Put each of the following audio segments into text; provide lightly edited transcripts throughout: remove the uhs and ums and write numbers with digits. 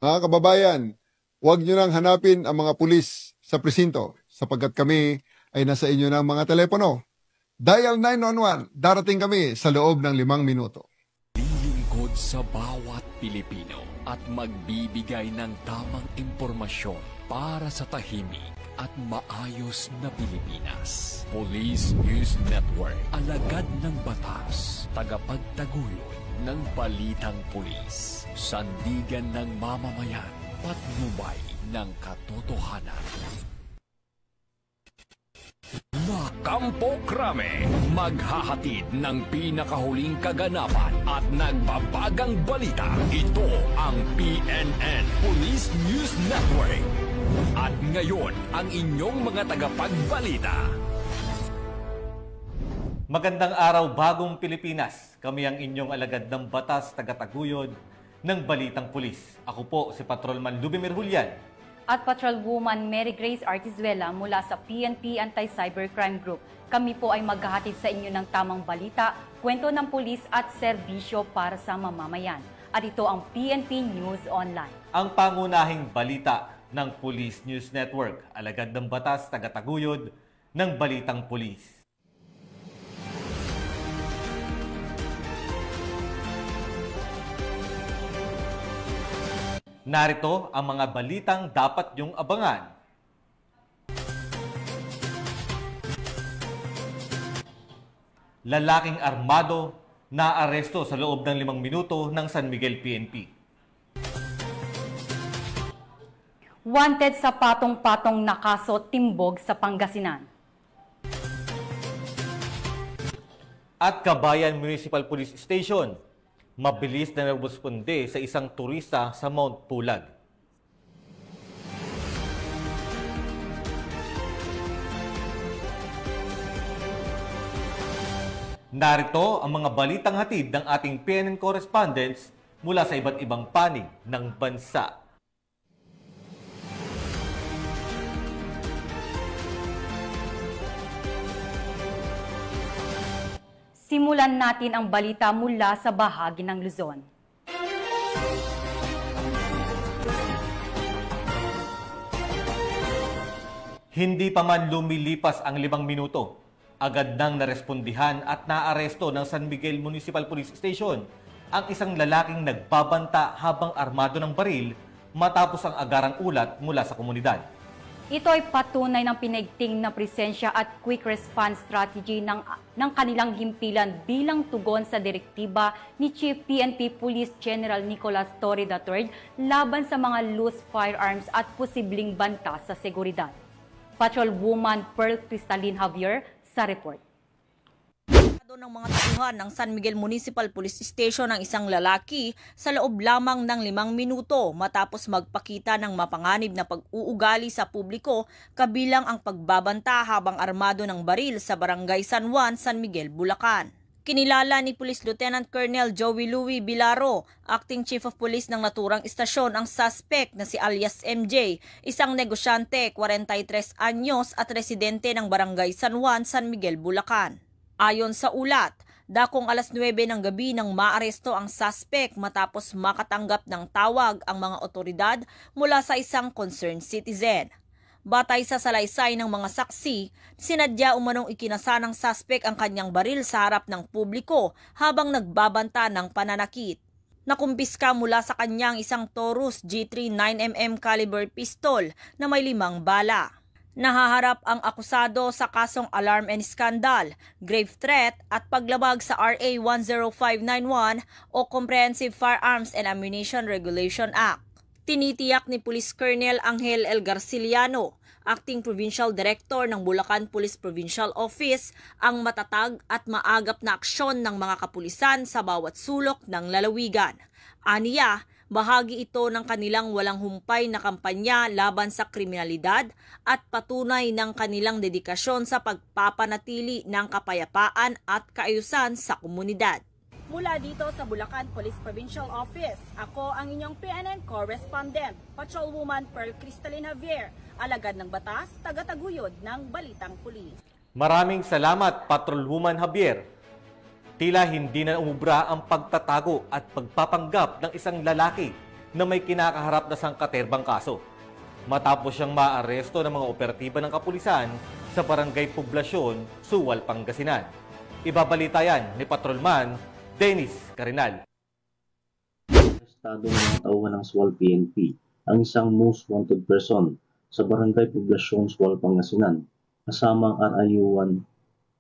Mga kababayan, huwag nyo nang hanapin ang mga pulis sa presinto sapagkat kami ay nasa inyo ng mga telepono. Dial 911, darating kami sa loob ng 5 minuto. Lilingkod sa bawat Pilipino at magbibigay ng tamang impormasyon para sa tahimik at maayos na Pilipinas. Police News Network, alagad ng batas, tagapagtaguyod ng balitang pulis, sandigan ng mamamayan, patnubay ng katotohanan. La Campo Crame, maghahatid ng pinakahuling kaganapan at nagbabagang balita. Ito ang PNN Police News Network. At ngayon, ang inyong mga tagapagbalita. Magandang araw, bagong Pilipinas. Kami ang inyong alagad ng batas, tagataguyod ng Balitang Pulis. Ako po si Patrolman Lubimir Julian. At Patrolwoman Mary Grace Artizuela mula sa PNP Anti-Cybercrime Group. Kami po ay maghahatid sa inyo ng tamang balita, kwento ng pulis at serbisyo para sa mamamayan. At ito ang PNP News Online. Ang pangunahing balita ng Police News Network, alagad ng batas, tagataguyod ng Balitang Pulis. Narito ang mga balitang dapat niyong abangan. Lalaking armado na aresto sa loob ng 5 minuto ng San Miguel PNP. Wanted sa patong-patong na kaso timbog sa Pangasinan. At Kabayan Municipal Police Station, mabilis na nagresponde sa isang turista sa Mount Pulag. Narito ang mga balitang hatid ng ating PNN correspondents mula sa iba't ibang panig ng bansa. Simulan natin ang balita mula sa bahagi ng Luzon. Hindi pa man lumilipas ang 5 minuto, agad nang narespondihan at naaresto ng San Miguel Municipal Police Station ang isang lalaking nagbabanta habang armado ng baril matapos ang agarang ulat mula sa komunidad. Ito ay patunay ng pinigting na presensya at quick response strategy ng kanilang himpilan bilang tugon sa direktiba ni Chief PNP Police General Nicolas Torre III laban sa mga loose firearms at posibleng banta sa seguridad. Patrolwoman Pearl Cristalline Javier sa report. Ng mga tauhan ng San Miguel Municipal Police Station ang isang lalaki sa loob lamang ng 5 minuto matapos magpakita ng mapanganib na pag-uugali sa publiko kabilang ang pagbabanta habang armado ng baril sa Barangay San Juan, San Miguel, Bulacan. Kinilala ni Police Lieutenant Colonel Joey Louie Bilaro, Acting Chief of Police ng naturang istasyon, ang suspect na si alias MJ, isang negosyante, 43 anyos at residente ng Barangay San Juan, San Miguel, Bulacan. Ayon sa ulat, dakong 9:00 ng gabi nang maaresto ang suspect matapos makatanggap ng tawag ang mga otoridad mula sa isang concerned citizen. Batay sa salaysay ng mga saksi, sinadya umanong ikinasa ng suspect ang kanyang baril sa harap ng publiko habang nagbabanta ng pananakit. Nakumpiska mula sa kanyang isang Taurus G3 9mm caliber pistol na may 5 bala. Nahaharap ang akusado sa kasong alarm and scandal, grave threat at paglabag sa RA 10591 o Comprehensive Firearms and Ammunition Regulation Act. Tinitiyak ni Police Colonel Angel L. Garciliano, Acting Provincial Director ng Bulacan Police Provincial Office, ang matatag at maagap na aksyon ng mga kapulisan sa bawat sulok ng lalawigan. Aniya, bahagi ito ng kanilang walang humpay na kampanya laban sa kriminalidad at patunay ng kanilang dedikasyon sa pagpapanatili ng kapayapaan at kaayusan sa komunidad. Mula dito sa Bulacan Police Provincial Office, ako ang inyong PNN correspondent, Patrolwoman Pearl Cristalline Javier, alagad ng batas, tagataguyod ng Balitang Pulis. Maraming salamat, Patrolwoman Javier. Tila hindi na umubra ang pagtatago at pagpapanggap ng isang lalaki na may kinakaharap na sangkaterbang kaso. Matapos siyang maaresto ng mga operatiba ng kapulisan sa Barangay Poblasyon, Suwal, Pangasinan. Ibabalita yan ni Patrolman Dennis Carinal. Estado ng mga tauhan ng SWAL PNP ang isang most wanted person sa Barangay Poblasyon, Suwal, Pangasinan, kasama ang RIU-1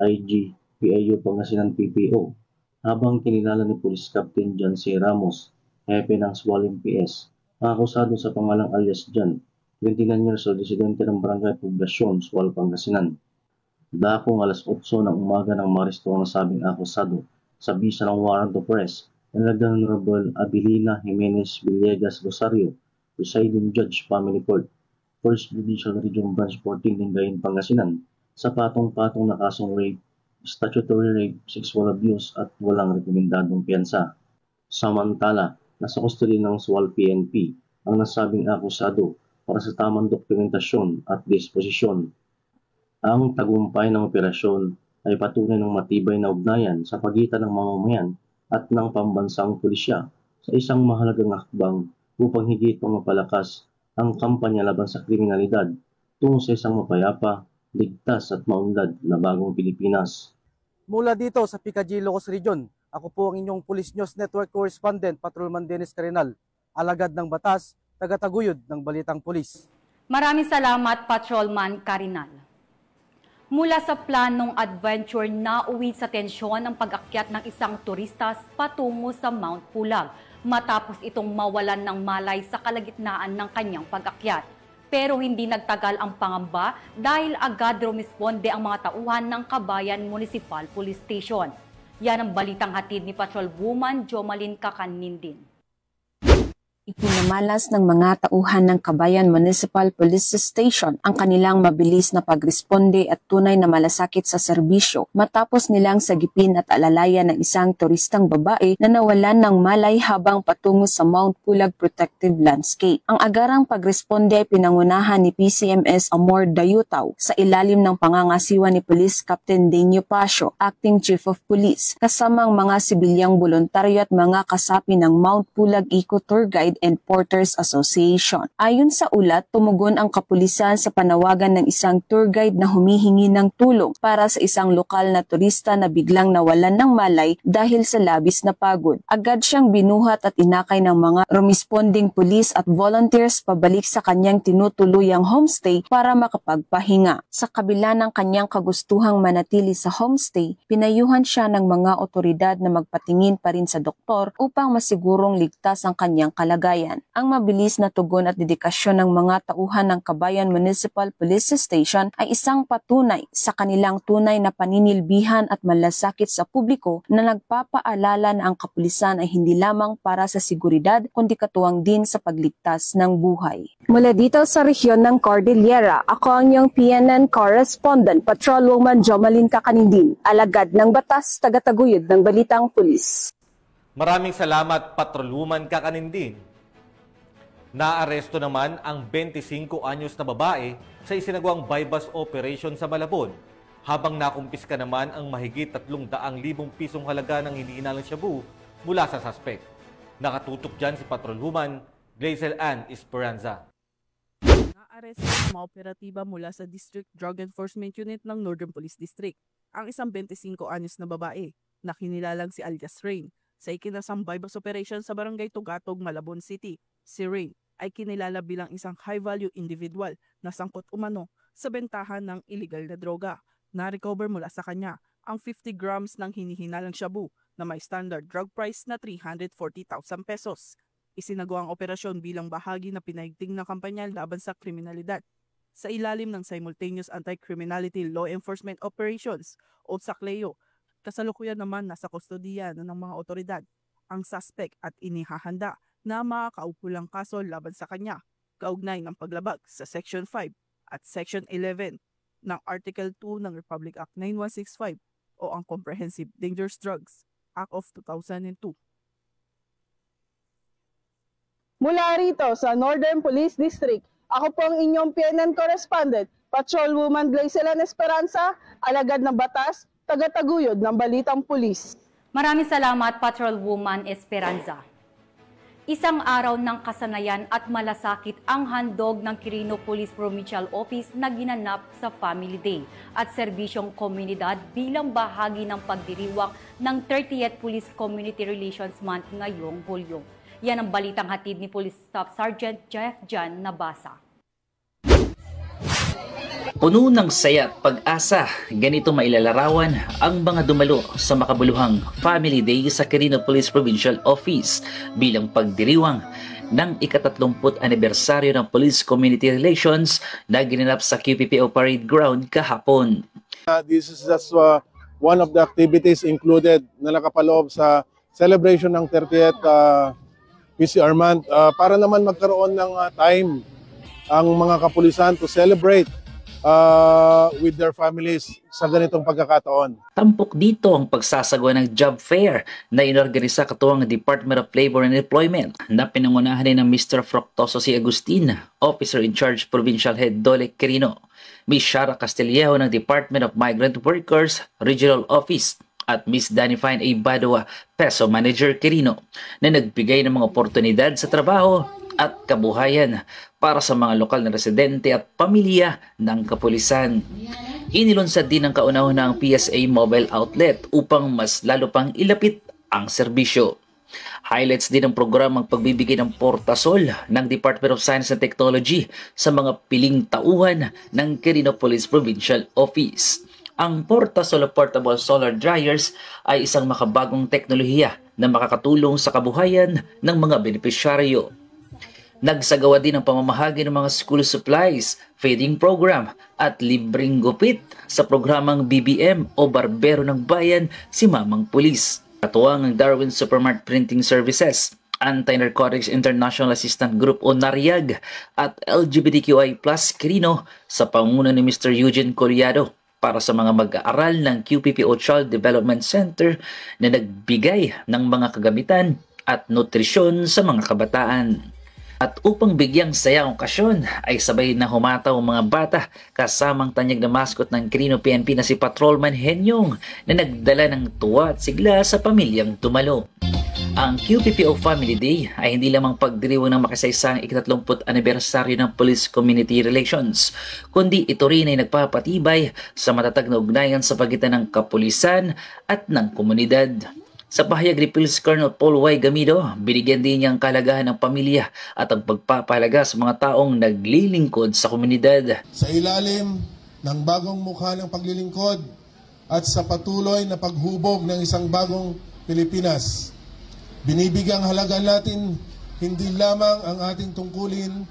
IG PIU Pangasinan PPO, habang kinilala ni Police Captain John C. Ramos, hepe ng SWAL MPS, ang akusado sa pangalang alias John, 29 years old, residente ng Barangay Poblasyon, Suwal, Pangasinan. Dakong alas 8 ng umaga nang maristo ang nasabing akusado sa bisa ng warrant of arrest ng Honorable Abilina Jimenez Villegas Rosario, Presiding Judge Family Court, First Judicial Region Branch 14, Lingayen, Pangasinan, sa patong-patong na kasong rape, statutory rape, sexual abuse at walang rekomendadong piyansa. Samantala, nasa kustodiya ng SWAL PNP ang nasabing akusado para sa tamang dokumentasyon at disposisyon. Ang tagumpay ng operasyon ay patunay ng matibay na ugnayan sa pagitan ng mamamayan at ng pambansang pulisya sa isang mahalagang hakbang upang higit pang mapalakas ang kampanya laban sa kriminalidad tungo sa isang mapayapa, ligtas at maunlad na bagong Pilipinas. Mula dito sa PKG Ilocos Region, ako po ang inyong Police News Network Correspondent, Patrolman Dennis Carinal, alagad ng batas, tagataguyod ng Balitang Pulis. Maraming salamat, Patrolman Carinal. Mula sa planong adventure na uwi sa tensyon ang pag-akyat ng isang turistas patungo sa Mount Pulag matapos itong mawalan ng malay sa kalagitnaan ng kanyang pag-akyat. Pero hindi nagtagal ang pangamba dahil agad rumisponde ang mga tauhan ng Kabayan Municipal Police Station. Yan ang balitang hatid ni Patrolwoman Jomalyn Kakanindin. Ipinamalas ng mga tauhan ng Kabayan Municipal Police Station ang kanilang mabilis na pagresponde at tunay na malasakit sa serbisyo matapos nilang sagipin at alalayan ng isang turistang babae na nawalan ng malay habang patungo sa Mount Pulag Protective Landscape. Ang agarang pagresponde ay pinangunahan ni PCMS Amor Dayutaw sa ilalim ng pangangasiwa ni Police Captain Denio Pasio, Acting Chief of Police, kasama ang mga sibilyang voluntaryo at mga kasapi ng Mount Pulag Eco Tour Guide and Porters Association. Ayon sa ulat, tumugon ang kapulisan sa panawagan ng isang tour guide na humihingi ng tulong para sa isang lokal na turista na biglang nawalan ng malay dahil sa labis na pagod. Agad siyang binuhat at inakay ng mga responding pulis at volunteers pabalik sa kanyang tinutuluyang homestay para makapagpahinga. Sa kabila ng kanyang kagustuhang manatili sa homestay, pinayuhan siya ng mga otoridad na magpatingin pa rin sa doktor upang masigurong ligtas ang kanyang kalagayan. Ang mabilis na tugon at dedikasyon ng mga tauhan ng Kabayan Municipal Police Station ay isang patunay sa kanilang tunay na paninilbihan at malasakit sa publiko na nagpapaalala na ang kapulisan ay hindi lamang para sa seguridad kundi katuwang din sa pagligtas ng buhay. Mula dito sa rehiyon ng Cordillera, ako ang iyong PNN Correspondent, Patrolwoman Jomalyn Kakanindin, alagad ng batas, tagataguyod ng Balitang Pulis. Maraming salamat, Patrolwoman Kakanindin. Naaresto naman ang 25 anyos na babae sa isinagawang bypass operation sa Malabon, habang nakumpiska naman ang mahigit 300,000 pisong halaga ng hinihinalang shabu mula sa suspect. Nakatutok dyan si Patrolwoman Glazel Ann Esperanza. Naaresto ang mga operatiba mula sa District Drug Enforcement Unit ng Northern Police District ang isang 25 anyos na babae na kinilalang si alias Rain sa ikinasang bypass operation sa Barangay Tugatog, Malabon City. Si Rain ay kinilala bilang isang high-value individual na sangkot umano sa bentahan ng illegal na droga. Na-recover mula sa kanya ang 50 grams ng hinihinalang shabu na may standard drug price na 340,000 pesos. Isinagawa ang operasyon bilang bahagi na pinaigting na kampanya laban sa kriminalidad. Sa ilalim ng Simultaneous Anti-Criminality Law Enforcement Operations o SACLEO, kasalukuyan naman nasa kustodiya ng mga otoridad ang suspect at inihahanda na makakaupulang kaso laban sa kanya, kaugnay ng paglabag sa Section 5 at Section 11 ng Article 2 ng Republic Act 9165 o ang Comprehensive Dangerous Drugs Act of 2002. Mula rito sa Northern Police District, ako po ang inyong PNN Correspondent, Patrolwoman Glazel Ann Esperanza, alagad ng batas, tagataguyod ng Balitang Pulis. Maraming salamat, Patrolwoman Esperanza. Isang araw ng kasanayan at malasakit ang handog ng Quirino Police Provincial Office na ginanap sa Family Day at serbisyong komunidad bilang bahagi ng pagdiriwang ng 30th Police Community Relations Month ngayong Hulyo. Yan ang balitang hatid ni Police Staff Sergeant Jeff Jan Nabasa. Puno ng saya at pag-asa, ganito mailalarawan ang mga dumalo sa makabuluhang Family Day sa Quirino Police Provincial Office bilang pagdiriwang ng ika-30 anibersaryo ng Police Community Relations na ginanap sa QPPO Parade Ground kahapon. This is just one of the activities included na nakapaloob sa celebration ng 30th PCR month para naman magkaroon ng time ang mga kapulisan to celebrate with their families sa ganitong pagkakataon. Tampok dito ang pagsasagawa ng job fair na inorganisa katuwang Department of Labor and Employment na pinangunahan ng Mr. Fructoso C. Agustin, Officer in Charge Provincial Head Dole Quirino, Ms. Shara Castillejo ng Department of Migrant Workers Regional Office at Ms. Danny Fine A. Badua, Peso Manager Quirino, na nagbigay ng mga oportunidad sa trabaho at kabuhayan para sa mga lokal na residente at pamilya ng kapulisan. Inilunsad din ng kauna-unahang PSA mobile outlet upang mas lalo pang ilapit ang serbisyo. Highlights din ng programang pagbibigay ng portasol ng Department of Science and Technology sa mga piling tauhan ng Quirino Police Provincial Office. Ang portasol o portable solar dryers ay isang makabagong teknolohiya na makakatulong sa kabuhayan ng mga benepisyaryo. Nagsagawa din ang pamamahagi ng mga school supplies, feeding program at libreng gupit sa programang BBM o Barbero ng Bayan si Mamang Pulis. Katuwang ang Darwin Supermart Printing Services, Anti-Narcotics International Assistance Group o NARIAG at LGBTQI+ Quirino sa pangunguna ni Mr. Eugene Coriado para sa mga mag-aaral ng QPPO Child Development Center na nagbigay ng mga kagamitan at nutrisyon sa mga kabataan. At upang bigyang saya ang okasyon ay sabay na humataw ang mga bata kasamang tanyag na mascot ng Quirino PNP na si Patrolman Henyong na nagdala ng tuwa at sigla sa pamilyang dumalo. Ang QPPO Family Day ay hindi lamang pagdiriwang ng makasaysang ika-30 anibersaryo ng Police Community Relations, kundi ito rin ay nagpapatibay sa matatag na ugnayan sa pagitan ng kapulisan at ng komunidad. Sa pahayag ni Police Colonel Paul Y. Gamido, binigyan din niya ang kahalagahan ng pamilya at ang pagpapahalaga sa mga taong naglilingkod sa komunidad. Sa ilalim ng bagong mukha ng paglilingkod at sa patuloy na paghubog ng isang bagong Pilipinas, binibigyang halaga natin hindi lamang ang ating tungkulin,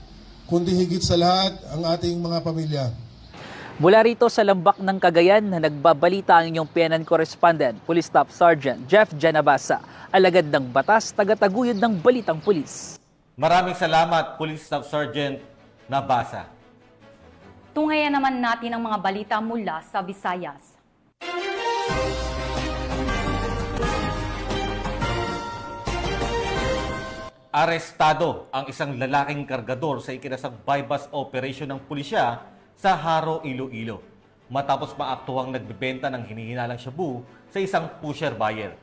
kundi higit sa lahat ang ating mga pamilya. Mula rito sa Lambak ng Cagayan na nagbabalita ang inyong PNN correspondent, Police Staff Sergeant Jeff Jan Nabasa, alagad ng batas, tagataguyod ng balitang pulis. Maraming salamat, Police Staff Sergeant Nabasa. Tunghayan naman natin ang mga balita mula sa Visayas. Arestado ang isang lalaking kargador sa ikinasang bypass operation ng pulisya sa Haro, Iloilo, matapos maaktuhang nagbebenta ng hinihinalang shabu sa isang pusher buyer.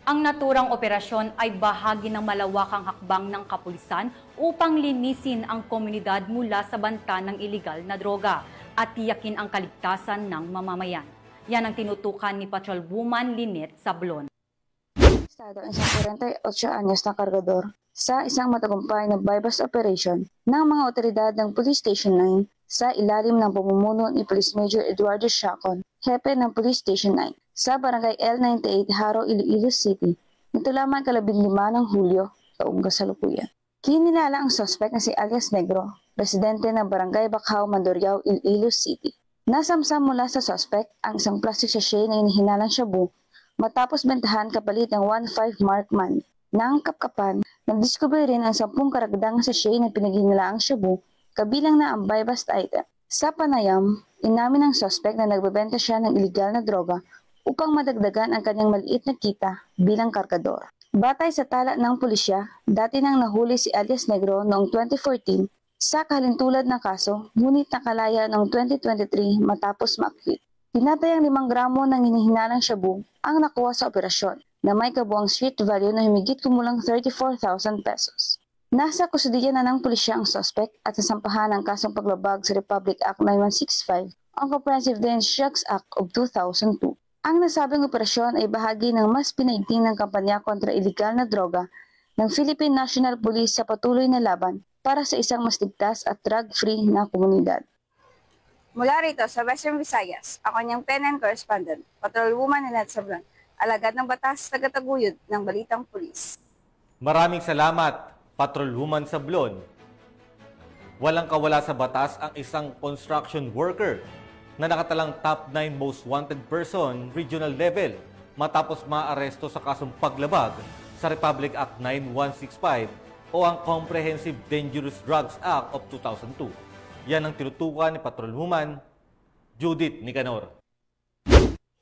Ang naturang operasyon ay bahagi ng malawakang hakbang ng kapulisan upang linisin ang komunidad mula sa banta ng ilegal na droga at tiyakin ang kaligtasan ng mamamayan. Yan ang tinutukan ni Patrolwoman Lynette Sablon. Estado ang isang 48 anyos na kargador sa isang matagumpay na bypass operation ng mga otoridad ng Police Station 9 sa ilalim ng pamumuno ni Police Major Eduardo Chacon, hepe ng Police Station 9, sa Barangay L98, Haro, Iloilo City, nito lamang 15 ng Hulyo, taong kasalukuyan. Kinilala ang suspect na si alias Negro, residente ng Barangay Bacau, Mandurriao, Iloilo City. Nasamsam mula sa suspect ang isang plastic sachet na hinihinalang shabu matapos bentahan kapalit ng 1.5 mark money. Nang kapkapan, nagdiscover rin ang 10 karagdagang sachet na pinaghinalaang shabu kabilang na ang bypass item. Sa panayam, inamin ng suspect na nagbebenta siya ng iligal na droga upang madagdagan ang kanyang maliit na kita bilang kargador. Batay sa tala ng pulisya, dati nang nahuli si alias Negro noong 2014 sa kahalintulad ng kaso, ngunit nakalaya noong 2023 matapos ma-acquit. Tinatayang 5 gramo ng hinihinalang shabu ang nakuha sa operasyon. na may kabuang street value na humigit kumulang 34,000 pesos. Nasa kustudiya na ng pulisya ang suspect at nasampahan ng kasong paglabag sa Republic Act 9165 ang Comprehensive Dangerous Drugs Act of 2002. Ang nasabing operasyon ay bahagi ng mas pinaigting ng kampanya kontra iligal na droga ng Philippine National Police sa patuloy na laban para sa isang mas ligtas at drug-free na komunidad. Mula rito sa Western Visayas, ako niyang PNN correspondent, Patrolwoman Nanette Sablan, alagad ng batas, tagataguyod ng Balitang Pulis. Maraming salamat, Patrolwoman Sablon. Walang kawala sa batas ang isang construction worker na nakatalang top 9 most wanted person regional level matapos maaresto sa kasong paglabag sa Republic Act 9165 o ang Comprehensive Dangerous Drugs Act of 2002. Yan ang tinutukan ni Patrolwoman Judith Nicanor.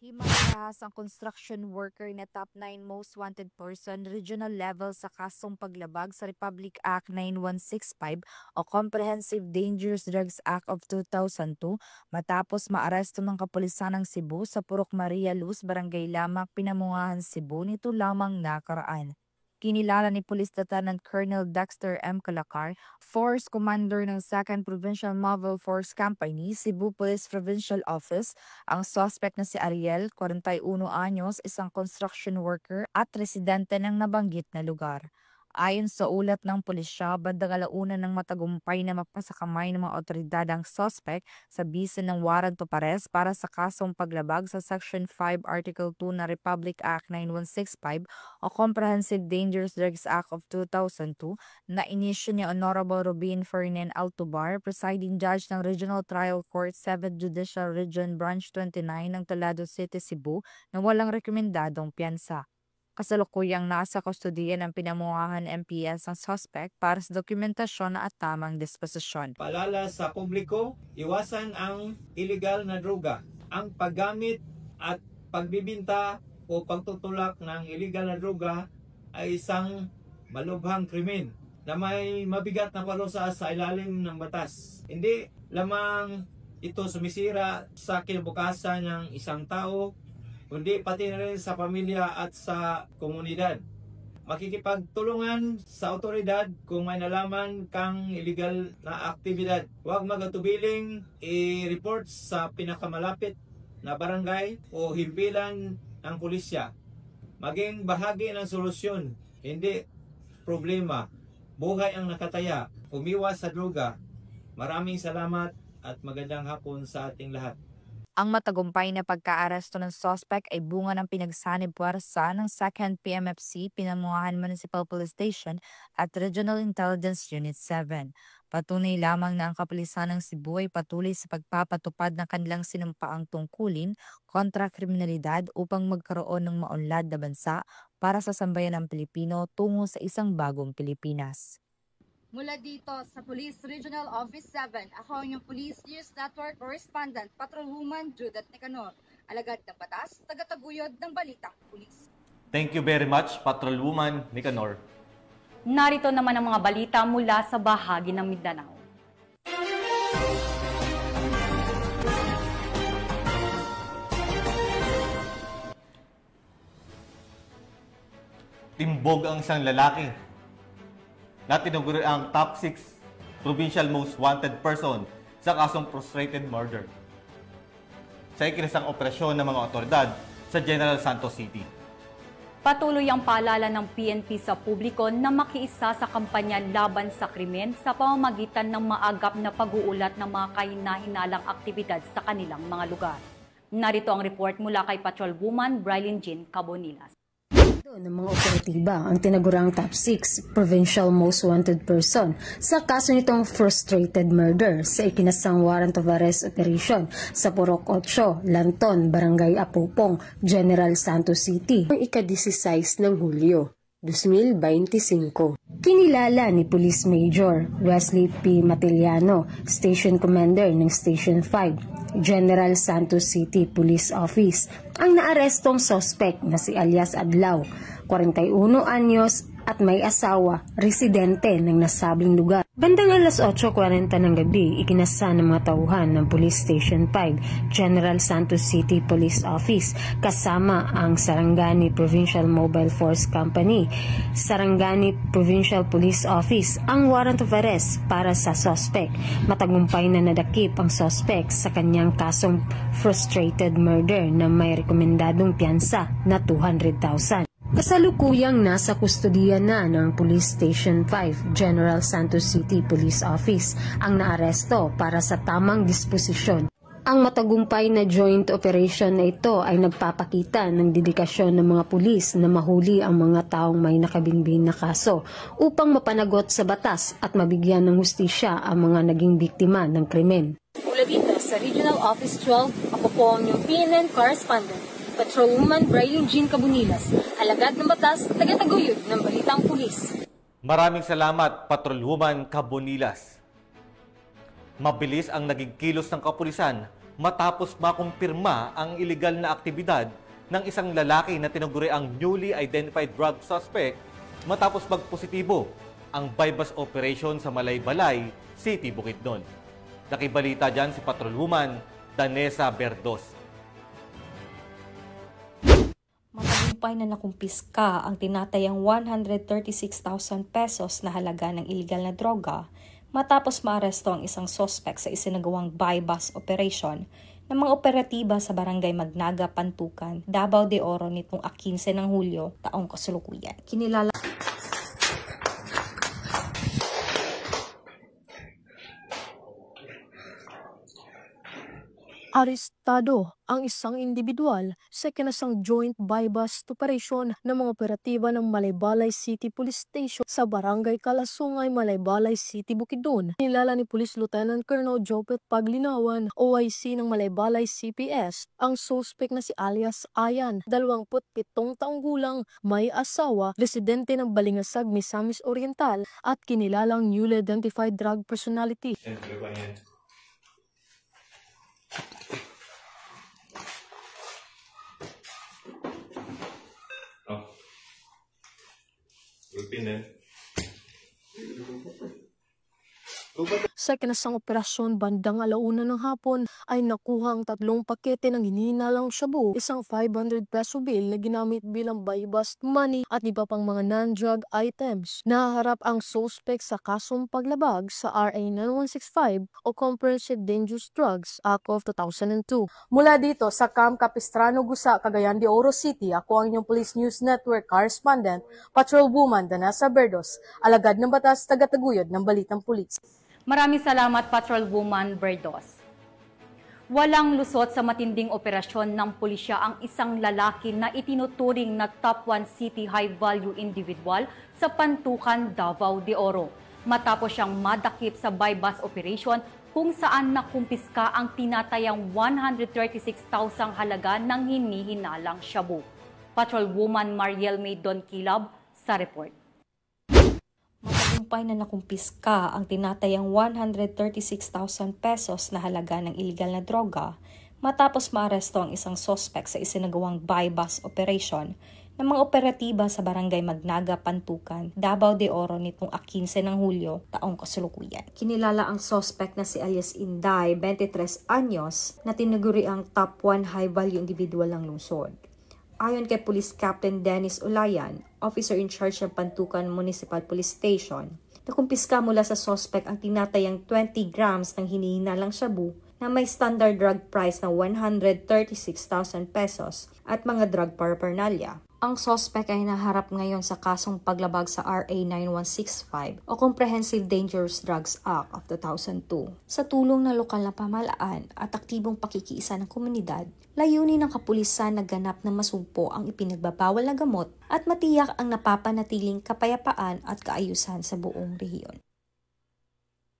Himang ang construction worker na top 9 most wanted person regional level sa kasong paglabag sa Republic Act 9165 o Comprehensive Dangerous Drugs Act of 2002 matapos maaresto ng kapulisan ng Cebu sa Purok Maria Luz, Barangay Lamak, Pinamungahan, Cebu nito lamang nakaraan. Kinilala ni Police Lieutenant Colonel Dexter M. Calacar, Force Commander ng 2nd Provincial Mobile Force Company, Cebu Police Provincial Office, ang suspect na si Ariel, 41 anyos, isang construction worker at residente ng nabanggit na lugar. Ayon sa ulat ng pulisya, bandang alauna ng matagumpay na mapasakamay ng mga otoridad ang suspect sa bisa ng warrant of arrest para sa kasong paglabag sa Section 5 Article 2 na Republic Act 9165 o Comprehensive Dangerous Drugs Act of 2002 na inisyu ni Honorable Rubin Ferdinand Altobar, Presiding Judge ng Regional Trial Court 7th Judicial Region Branch 29 ng Toledo City, Cebu na walang rekomendadong piyansa. Kasalukuyang nasa kustudiya ng Pinamungahan MPS ang suspect para sa dokumentasyon at tamang disposisyon. Paalala sa publiko, iwasan ang illegal na droga. Ang paggamit at pagbibinta o pagtutulak ng illegal na droga ay isang malubhang krimen na may mabigat na parusa sa ilalim ng batas. Hindi lamang ito sumisira sa kinabukasan ng isang tao, kundi pati na rin sa pamilya at sa komunidad. Makikipagtulungan sa otoridad kung may nalaman kang illegal na aktibidad. Huwag magatubiling i-report sa pinakamalapit na barangay o himpilan ng pulisya. Maging bahagi ng solusyon, hindi problema. Buhay ang nakataya, umiwas sa droga. Maraming salamat at magandang hapon sa ating lahat. Ang matagumpay na pagkaaresto ng suspect ay bunga ng pinagsanib puwersa ng 2nd PMFC, Pinamungahan Municipal Police Station at Regional Intelligence Unit 7. Patunay lamang na ang kapulisan ng Cebu ay patuloy sa pagpapatupad ng kanilang sinumpaang tungkulin kontra kriminalidad upang magkaroon ng maunlad na bansa para sa sambayan ng Pilipino tungo sa isang bagong Pilipinas. Mula dito sa Police Regional Office 7, ako ang inyong Police News Network Correspondent, Patrolwoman Judith Nicanor, alagad ng batas, tagataguyod ng Balitang Pulis. Thank you very much, Patrolwoman Nicanor. Narito naman ang mga balita mula sa bahagi ng Mindanao. Timbog ang isang lalaki na tinuguri ang top 6 provincial most wanted person sa kasong frustrated murder sa ikinasang operasyon ng mga otoridad sa General Santos City. Patuloy ang paalala ng PNP sa publiko na makiisa sa kampanya laban sa krimen sa pamamagitan ng maagap na pag-uulat ng mga kahina-hinalang aktibidad sa kanilang mga lugar. Narito ang report mula kay Patrolwoman Brylin Jean Cabonilas. Ng mga operatiba ang tinagurang top 6 provincial most wanted person sa kaso nitong frustrated murder sa ikinasang warrant of arrest operation sa Purok 8, Lanton, Barangay Apupong, General Santos City noong ika-16 ng Hulyo 2025. Kinilala ni Police Major Wesley P. Matiliano, Station Commander ng Station 5, General Santos City Police Office, ang naarestong suspect na si alias Adlaw, 41 anyos at may asawa, residente ng nasabing lugar. Bandang alas 8:40 ng gabi, ikinasa ng mga tauhan ng Police Station 5, General Santos City Police Office, kasama ang Sarangani Provincial Mobile Force Company, Sarangani Provincial Police Office, ang warrant of arrest para sa suspect. Matagumpay na nadakip ang suspect sa kanyang kasong frustrated murder na may rekomendadong piyansa na 200,000. Kasalukuyang nasa kustodiya na ng Police Station 5, General Santos City Police Office ang naaresto para sa tamang disposisyon. Ang matagumpay na joint operation na ito ay nagpapakita ng dedikasyon ng mga pulis na mahuli ang mga taong may nakabinbin na kaso upang mapanagot sa batas at mabigyan ng hustisya ang mga naging biktima ng krimen. Mula dito sa Regional Office 12, ako po ang inyong PNN correspondent, Patrolwoman Brian Jean Cabunilas, alagad ng batas, taga-taguyod ng Balitang Pulis. Maraming salamat, Patrolwoman Cabunilas. Mabilis ang naging kilos ng kapulisan matapos makumpirma ang iligal na aktibidad ng isang lalaki na tinaguri ang newly identified drug suspect matapos magpositibo ang bypass operation sa Malaybalay City, Bukidnon. Nakibalita dyan si Patrolwoman Danessa Berdos. Matagumpay na nakumpiska ang tinatayang 136,000 pesos na halaga ng iligal na droga matapos maaresto ang isang suspect sa isinagawang bypass operation ng mga operatiba sa Barangay Magnaga, Pantukan, Davao de Oro nitong 15 ng Hulyo taong kasalukuyan. Kinilala Arestado ang isang individual sa kinasang joint bypass operation ng mga operatiba ng Malaybalay City Police Station sa Barangay Kalasungay, Malaybalay City, Bukidnon. Nilala ni Police Lieutenant Colonel Jopet Paglinawan, OIC ng Malaybalay CPS, ang suspect na si alias Ayan, 27 taong gulang, may asawa, residente ng Balingasag, Misamis Oriental at kinilalang newly identified drug personality. Sa kinasang operasyon bandang 1:00 ng hapon ay nakuha ang 3 pakete ng hinihinalang shabu, isang 500 peso bill na ginamit bilang buy-bust money at iba pang mga non-drug items. Naharap ang suspect sa kasong paglabag sa RA 9165 o Comprehensive Dangerous Drugs Act of 2002. Mula dito sa Camp Capistrano, Gusa, Cagayan de Oro City, ako ang inyong Police News Network correspondent, Patrolwoman Danessa Berdos, alagad ng batas, taga-taguyod ng Balitang Pulis. Maraming salamat, Patrolwoman Berdos. Walang lusot sa matinding operasyon ng pulisya ang isang lalaki na itinuturing na top 1 city high-value individual sa Pantukan, Davao de Oro. Matapos siyang madakip sa buy-bust operation kung saan nakumpiska ang tinatayang 136,000 halaga ng hinihinalang shabu. Patrolwoman Mariel May Don Kilab sa report. Matagumpay na nakumpiska ang tinatayang 136,000 pesos na halaga ng iligal na droga matapos maaresto ang isang suspect sa isinagawang buy-bust operation ng mga operatiba sa Barangay Magnaga, Pantukan, Davao de Oro nitong 15 ng Hulyo taong kasalukuyan. Kinilala ang suspect na si alias Inday, 23 anyos, na tinaguri ang top 1 high-value individual ng lungsod. Ayon kay Police Captain Dennis Olayan, officer in charge ng Pantukan Municipal Police Station, nakumpiska mula sa suspect ang tinatayang 20 grams ng hinihinalang shabu na may standard drug price na 136,000 pesos at mga drug paraphernalia. Ang suspect ay naharap ngayon sa kasong paglabag sa RA 9165 o Comprehensive Dangerous Drugs Act of 2002. Sa tulong ng lokal na pamahalaan at aktibong pakikiisa ng komunidad, layunin ng kapulisan na ganap na masugpo ang ipinagbabawal na gamot at matiyak ang napapanatiling kapayapaan at kaayusan sa buong rehiyon.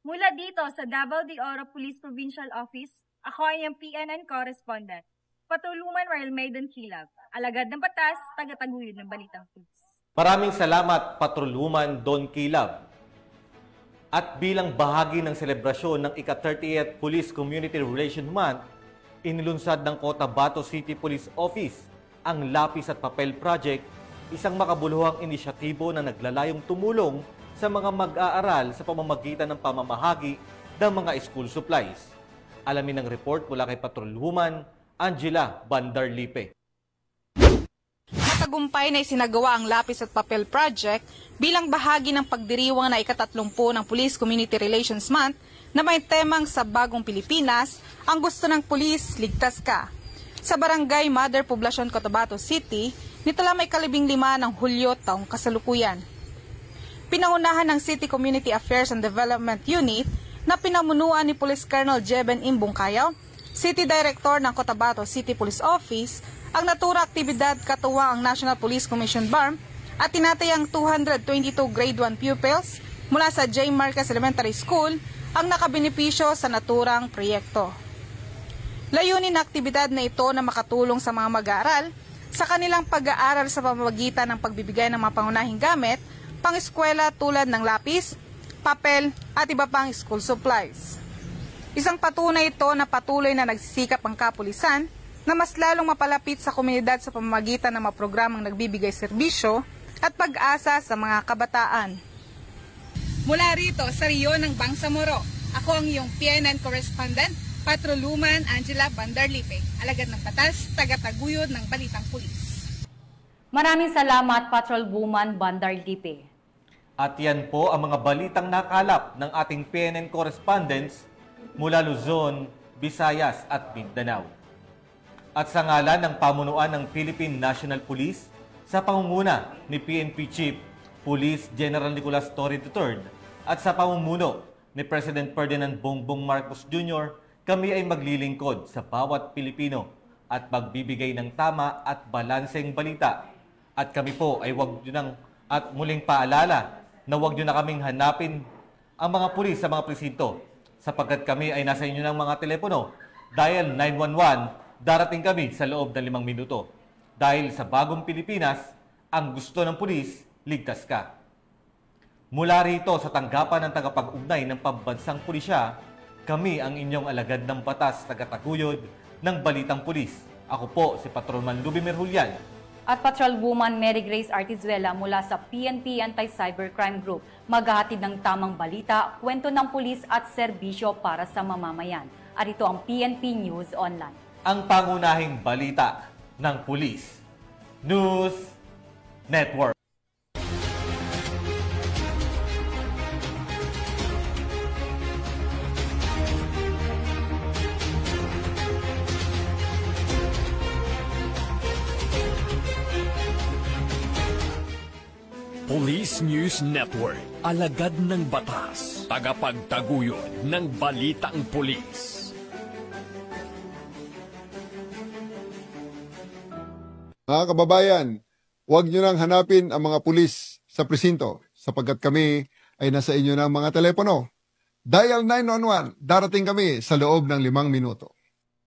Mula dito sa Davao de Oro Police Provincial Office, ako ay ang PNN correspondent, Patrolwoman Mariel May Don Kilab, alagad ng batas, taga-taguyod ng Balitang Pulis. Maraming salamat, Patrolwoman Don Kilab. At bilang bahagi ng selebrasyon ng ika-30th Police Community Relation Month, inilunsad ng Cotabato City Police Office ang Lapis at Papel Project isang makabuluhang inisyatibo na naglalayong tumulong sa mga mag-aaral sa pamamagitan ng pamamahagi ng mga school supplies. Alamin ang report mula kay Patrolwoman Angela Bandarlipe. Matagumpay na isinagawa ang Lapis at Papel Project bilang bahagi ng pagdiriwang na ika-30 ng Police Community Relations Month na may temang sa Bagong Pilipinas, ang gusto ng pulis, ligtas ka. Sa Barangay Mother Poblacion, Cotabato City, nitala may 15 ng Hulyo taong kasalukuyan. Pinangunahan ng City Community Affairs and Development Unit na pinamunuan ni Police Colonel Jeben Imbungkayaw, City Director ng Cotabato City Police Office, ang natura aktibidad katuwang ang National Police Commission BARM at tinatayang 222 Grade 1 pupils mula sa J. Marcos Elementary School ang nakabenepisyo sa naturang proyekto. Layunin ng aktibidad na ito na makatulong sa mga mag-aaral sa kanilang pag-aaral sa pamamagitan ng pagbibigay ng mga pangunahing gamit, pang-eskwela tulad ng lapis, papel at iba pang school supplies. Isang patunay ito na patuloy na nagsisikap ang kapulisan na mas lalong mapalapit sa komunidad sa pamamagitan ng mga programang nagbibigay serbisyo at pag-asa sa mga kabataan. Mula rito sa Rio ng Bangsamoro, ako ang iyong PNN correspondent, Patrolwoman Angela Bandarlipe, alagad ng batas, taga-taguyod ng Balitang Pulis. Maraming salamat, Patrolwoman Bandarlipe. At yan po ang mga balitang nakalap ng ating PNN correspondents mula Luzon, Visayas at Mindanao. At sa ngalan ng pamunuan ng Philippine National Police, sa pangunguna ni PNP Chief Police General Nicolas Torre III at sa pamumuno ni President Ferdinand Bongbong Marcos Jr., kami ay maglilingkod sa bawat Pilipino at magbibigay ng tama at balanseng balita. At kami po ay muling paalala na huwag nyo na kaming hanapin ang mga pulis sa mga presinto sapagkat kami ay nasa inyo ng mga telepono. Dial 911, darating kami sa loob ng 5 minuto. Dahil sa bagong Pilipinas, ang gusto ng pulis, ligtas ka. Mula rito sa tanggapan ng tagapag-ugnay ng pambansang pulisya, kami ang inyong alagad ng batas taga-taguyod ng Balitang Pulis. Ako po si Patrolman Lubimir Julian. At Patrolwoman Mary Grace Artizuela mula sa PNP Anti-Cybercrime Group. Maghahatid ng tamang balita, kwento ng pulis at serbisyo para sa mamamayan. At ito ang PNP News Online. Ang pangunahing balita ng Pulis News Network. Police News Network, alagad ng batas, tagapagtaguyod ng balitang pulis. Mga kababayan, huwag nyo nang hanapin ang mga pulis sa presinto sapagkat kami ay nasa inyo ng mga telepono. Dial 911, darating kami sa loob ng 5 minuto.